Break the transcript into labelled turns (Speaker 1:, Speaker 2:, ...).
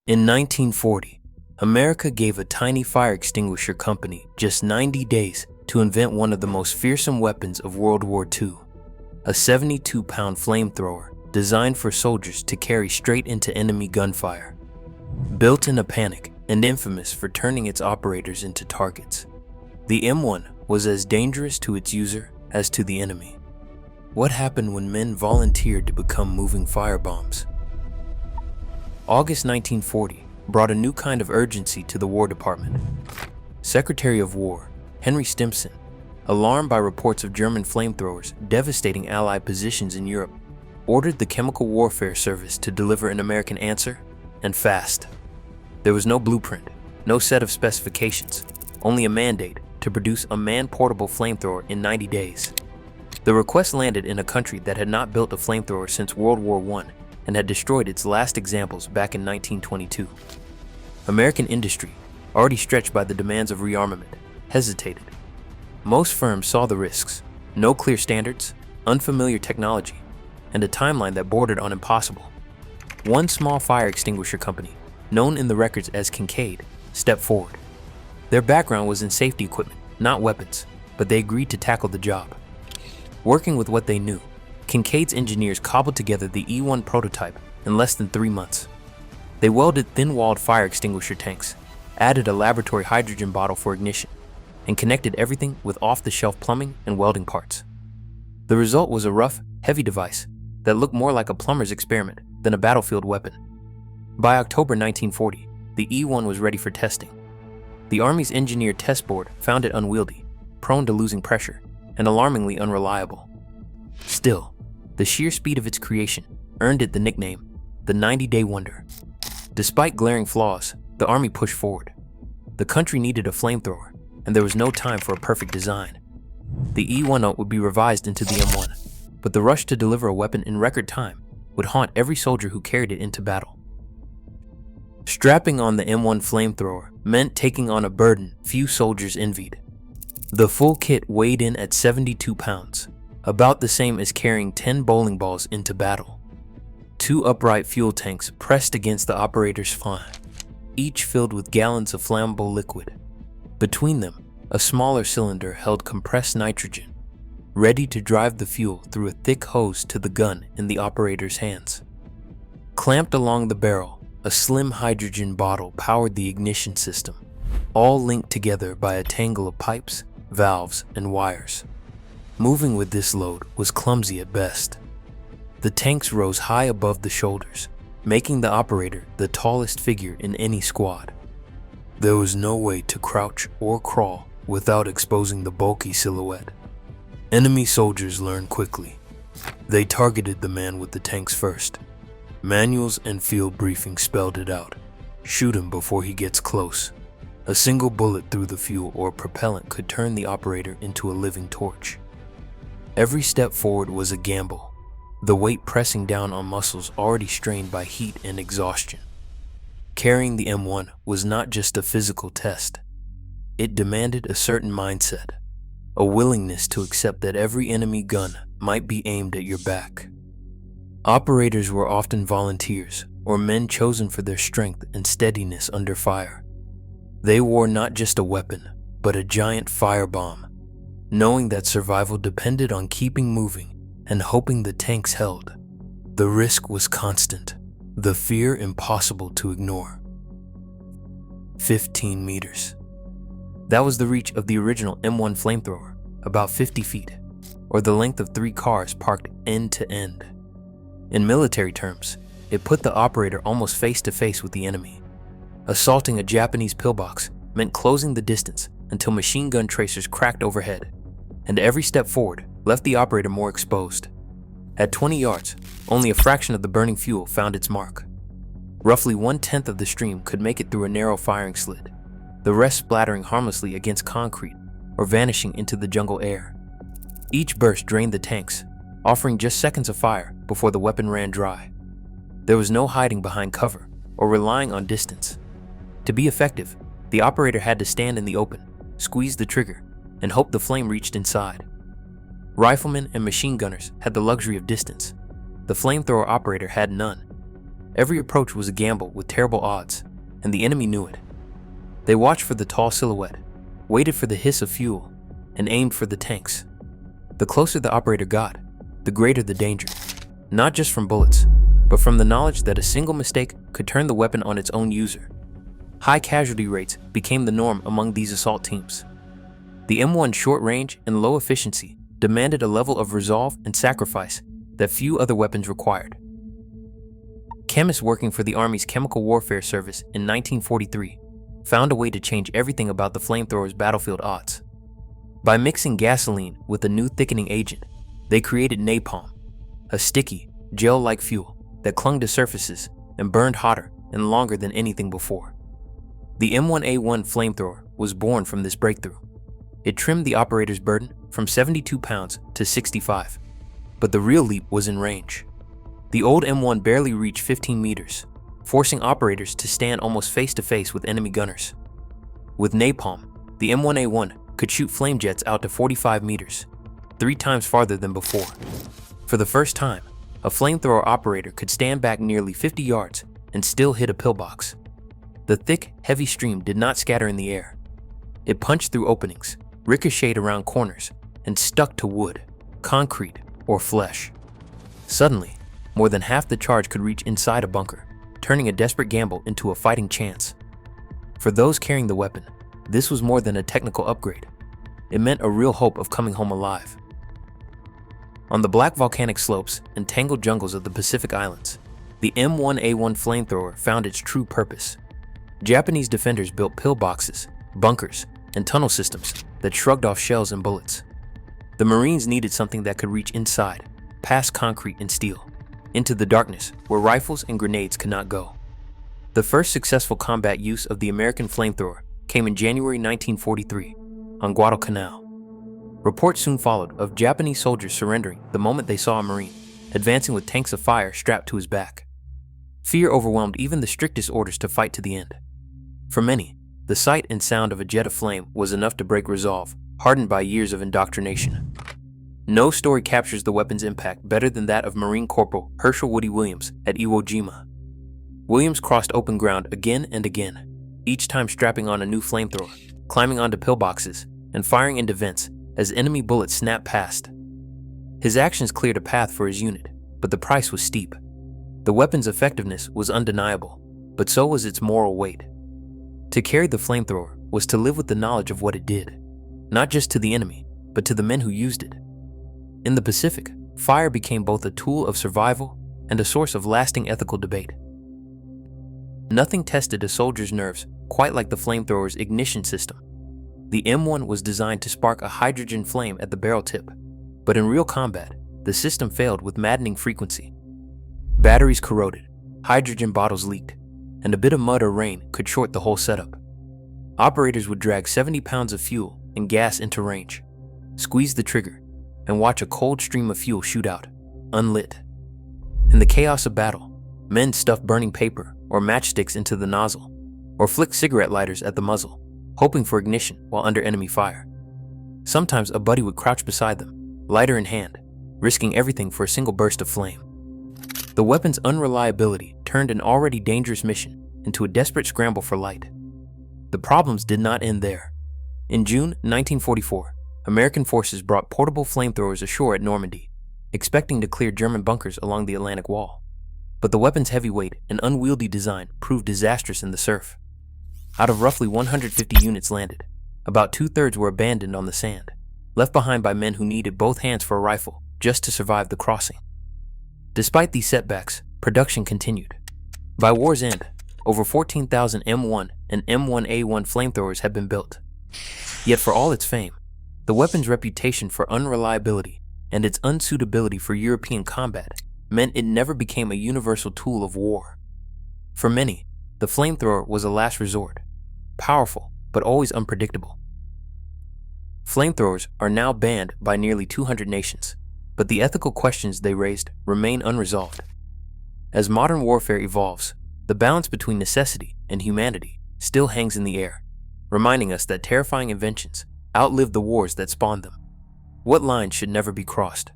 Speaker 1: In 1940, America gave a tiny fire extinguisher company just 90 days to invent one of the most fearsome weapons of World War II, a 72-pound flamethrower designed for soldiers to carry straight into enemy gunfire. Built in a panic and infamous for turning its operators into targets, the M1 was as dangerous to its user as to the enemy. What happened when men volunteered to become moving firebombs? August 1940 brought a new kind of urgency to the War Department. Secretary of War Henry Stimson, alarmed by reports of German flamethrowers devastating Allied positions in Europe, ordered the Chemical Warfare Service to deliver an American answer, and fast. There was no blueprint, no set of specifications, only a mandate to produce a man-portable flamethrower in 90 days. The request landed in a country that had not built a flamethrower since World War I and had destroyed its last examples back in 1922. American industry, already stretched by the demands of rearmament, hesitated. Most firms saw the risks: no clear standards, unfamiliar technology, and a timeline that bordered on impossible. One small fire extinguisher company, known in the records as Kincaid, stepped forward. Their background was in safety equipment, not weapons, but they agreed to tackle the job. Working with what they knew, Kincaid's engineers cobbled together the E1 prototype in less than 3 months. They welded thin-walled fire extinguisher tanks, added a laboratory hydrogen bottle for ignition, and connected everything with off-the-shelf plumbing and welding parts. The result was a rough, heavy device that looked more like a plumber's experiment than a battlefield weapon. By October 1940, the E1 was ready for testing. The Army's engineered test board found it unwieldy, prone to losing pressure, and alarmingly unreliable. Still, the sheer speed of its creation earned it the nickname, the 90-Day Wonder. Despite glaring flaws, the Army pushed forward. The country needed a flamethrower, and there was no time for a perfect design. The E1 would be revised into the M1, but the rush to deliver a weapon in record time would haunt every soldier who carried it into battle. Strapping on the M1 flamethrower meant taking on a burden few soldiers envied. The full kit weighed in at 72 pounds, about the same as carrying 10 bowling balls into battle. 2 upright fuel tanks pressed against the operator's flank, each filled with gallons of flammable liquid. Between them, a smaller cylinder held compressed nitrogen, ready to drive the fuel through a thick hose to the gun in the operator's hands. Clamped along the barrel, a slim hydrogen bottle powered the ignition system, all linked together by a tangle of pipes, valves, and wires. Moving with this load was clumsy at best. The tanks rose high above the shoulders, making the operator the tallest figure in any squad. There was no way to crouch or crawl without exposing the bulky silhouette. Enemy soldiers learned quickly. They targeted the man with the tanks first. Manuals and field briefings spelled it out. Shoot him before he gets close. A single bullet through the fuel or propellant could turn the operator into a living torch. Every step forward was a gamble, the weight pressing down on muscles already strained by heat and exhaustion. Carrying the M1 was not just a physical test. It demanded a certain mindset, a willingness to accept that every enemy gun might be aimed at your back. Operators were often volunteers or men chosen for their strength and steadiness under fire. They wore not just a weapon, but a giant firebomb, knowing that survival depended on keeping moving and hoping the tanks held. The risk was constant, the fear impossible to ignore. 15 meters. That was the reach of the original M1 flamethrower, about 50 feet, or the length of 3 cars parked end to end. In military terms, it put the operator almost face to face with the enemy. Assaulting a Japanese pillbox meant closing the distance until machine gun tracers cracked overhead, and every step forward left the operator more exposed. At 20 yards, only a fraction of the burning fuel found its mark. Roughly 1/10 of the stream could make it through a narrow firing slit, the rest splattering harmlessly against concrete or vanishing into the jungle air. Each burst drained the tanks, offering just seconds of fire before the weapon ran dry. There was no hiding behind cover or relying on distance. To be effective, the operator had to stand in the open, squeeze the trigger, and hope the flame reached inside. Riflemen and machine gunners had the luxury of distance. The flamethrower operator had none. Every approach was a gamble with terrible odds, and the enemy knew it. They watched for the tall silhouette, waited for the hiss of fuel, and aimed for the tanks. The closer the operator got, the greater the danger, not just from bullets, but from the knowledge that a single mistake could turn the weapon on its own user. High casualty rates became the norm among these assault teams. The M1's short range and low efficiency demanded a level of resolve and sacrifice that few other weapons required. Chemists working for the Army's Chemical Warfare Service in 1943 found a way to change everything about the flamethrower's battlefield odds. By mixing gasoline with a new thickening agent, they created napalm, a sticky, gel-like fuel that clung to surfaces and burned hotter and longer than anything before. The M1A1 flamethrower was born from this breakthrough. It trimmed the operator's burden from 72 pounds to 65, but the real leap was in range. The old M1 barely reached 15 meters, forcing operators to stand almost face-to-face with enemy gunners. With napalm, the M1A1 could shoot flame jets out to 45 meters, 3 times farther than before. For the first time, a flamethrower operator could stand back nearly 50 yards and still hit a pillbox. The thick, heavy stream did not scatter in the air. It punched through openings, ricocheted around corners, and stuck to wood, concrete, or flesh. Suddenly, more than half the charge could reach inside a bunker, turning a desperate gamble into a fighting chance. For those carrying the weapon, this was more than a technical upgrade. It meant a real hope of coming home alive. On the black volcanic slopes and tangled jungles of the Pacific Islands, the M1A1 flamethrower found its true purpose. Japanese defenders built pillboxes, bunkers, and tunnel systems that shrugged off shells and bullets. The Marines needed something that could reach inside, past concrete and steel, into the darkness where rifles and grenades could not go. The first successful combat use of the American flamethrower came in January 1943 on Guadalcanal. Reports soon followed of Japanese soldiers surrendering the moment they saw a Marine, advancing with tanks of fire strapped to his back. Fear overwhelmed even the strictest orders to fight to the end. For many, the sight and sound of a jet of flame was enough to break resolve, hardened by years of indoctrination. No story captures the weapon's impact better than that of Marine Corporal Herschel Woody Williams at Iwo Jima. Williams crossed open ground again and again, each time strapping on a new flamethrower, climbing onto pillboxes, and firing into vents as enemy bullets snapped past. His actions cleared a path for his unit, but the price was steep. The weapon's effectiveness was undeniable, but so was its moral weight. To carry the flamethrower was to live with the knowledge of what it did, not just to the enemy, but to the men who used it. In the Pacific, fire became both a tool of survival and a source of lasting ethical debate. Nothing tested a soldier's nerves quite like the flamethrower's ignition system. The M1 was designed to spark a hydrogen flame at the barrel tip, but in real combat, the system failed with maddening frequency. Batteries corroded, hydrogen bottles leaked, and a bit of mud or rain could short the whole setup. Operators would drag 70 pounds of fuel and gas into range, squeeze the trigger, and watch a cold stream of fuel shoot out, unlit. In the chaos of battle, men stuffed burning paper or matchsticks into the nozzle, or flicked cigarette lighters at the muzzle, hoping for ignition while under enemy fire. Sometimes a buddy would crouch beside them, lighter in hand, risking everything for a single burst of flame. The weapon's unreliability turned an already dangerous mission into a desperate scramble for light. The problems did not end there. In June 1944, American forces brought portable flamethrowers ashore at Normandy, expecting to clear German bunkers along the Atlantic Wall. But the weapon's heavy weight and unwieldy design proved disastrous in the surf. Out of roughly 150 units landed, about 2/3 were abandoned on the sand, left behind by men who needed both hands for a rifle just to survive the crossing. Despite these setbacks, production continued. By war's end, over 14,000 M1 and M1A1 flamethrowers had been built. Yet for all its fame, the weapon's reputation for unreliability and its unsuitability for European combat meant it never became a universal tool of war. For many, the flamethrower was a last resort, powerful but always unpredictable. Flamethrowers are now banned by nearly 200 nations, but the ethical questions they raised remain unresolved. As modern warfare evolves, the balance between necessity and humanity still hangs in the air, reminding us that terrifying inventions outlived the wars that spawned them. What line should never be crossed?